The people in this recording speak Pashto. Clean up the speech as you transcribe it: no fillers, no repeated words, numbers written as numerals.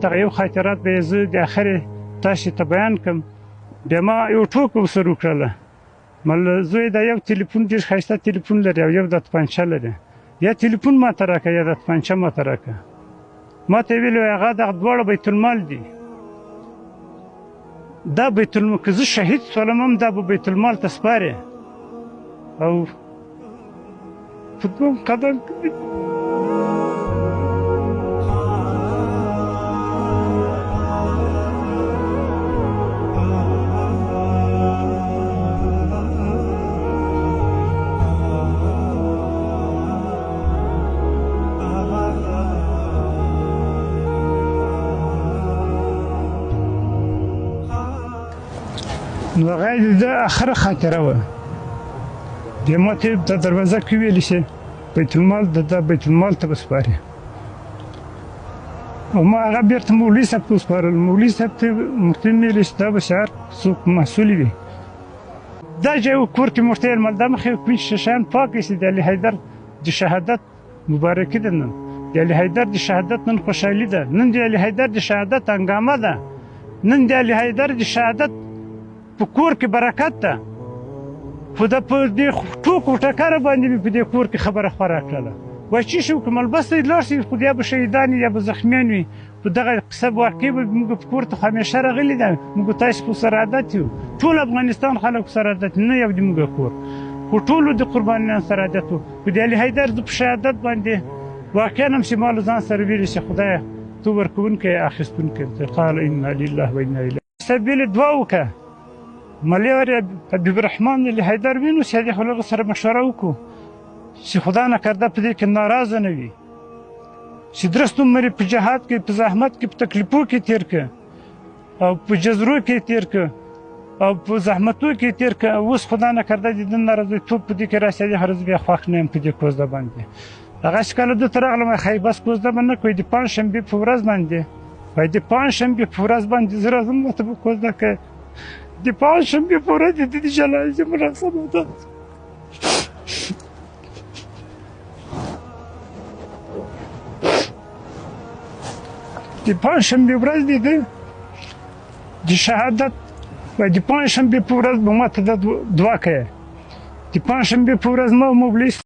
دغه یو خاطرات به زه د اخرې تاسو ته بیان کړم. بیا ما یو ټوکه ورسره وکړله. مل زوی دا یو تلیفون ډېر ښایسته تلیفون لري او یو د توپنچه لري. یا تلیفون ماته راکړه یا د توپنچه ماته راکړه. ما ته یې ویل هغه دغه دواړه بیت المال دي. دا بیت المال که زه شهید شولم هم دا به بیت المال ته سپارې او په دویم قدم کې نو هغه د اخره خاطره وه. بیا ما ته په دروازه کې ویلې چې بیت المال دا بیت المال ته به سپارې. او ما هغه بېرته مولوي صاحب ته وسپارل. مولوي صاحب ته ورته مې ویلې چې دا به شعر څوک مسؤل وي. دا چې یو کور کې ورته ویل مال دا مخې کوم شیشان پاک ایستې د علي حیدر د شهادت مبارکي ده. نن د علي حیدر د شهادت نن خوشحالي ده. نن د علي حیدر د شهادت هنګامه ده. نن د علي حیدر د شهادت په کور کې برکت ده. خو د په دې ټوکو ټکره باندې مې په دې کور کې خبره خپره کړله. وایي چې شي وکړم البته لاړ شي خو یا به شهیدان یا به زخمیان وي. خو دغه قصه واقع به موږ په کور ته خو همیشه راغلي ده. موږ تاسو خو سره عادت یو. ټول افغانستان خلک سره عادت نه یو د موږ کور. خو ټولو د قربانیانو سره عادت وو. خو د علي حیدر د په شهادت باندې واقعا هم چې ما له ځان سره ویلي چې خدایه تو ورکوونکی اخیستونکی. قال انا لله و انا الیه. سبیل دوه وکړه. ملیار حبیب الرحمن علي حیدر وینو چې هغې خو له هغه سره مشوره وکړو چې خدا نکرده په دې کې ناراضه نه وي. چې درست عمر په جهاد کې په زحمت کې په تکلیفو کې تېر کړه او په جزرو کې تېر کړه او په زحمتو کې تېر کړه. اوس خدا نکرده د ده ناراضیتوب په دې کې راسي هغه زه بیا خوښ نه یم په دې کوزده باندې. هغه چې کله دلته راغلم ښایي بس کوزده به نه کوي د پنجشنبې په ورځ باندې وایي د پنجشنبې په ورځ باندې زه راځم ورته به کوزده کوي. د پنجشنبې په ورځ د ده د جنازې مراسمه ده. د پنجشنبې ورځ د ده د شهادت وایي د پنجشنبې په ورځ به ما ته دا دعا کوي. د پنجشنبې په ورځ ما مبلس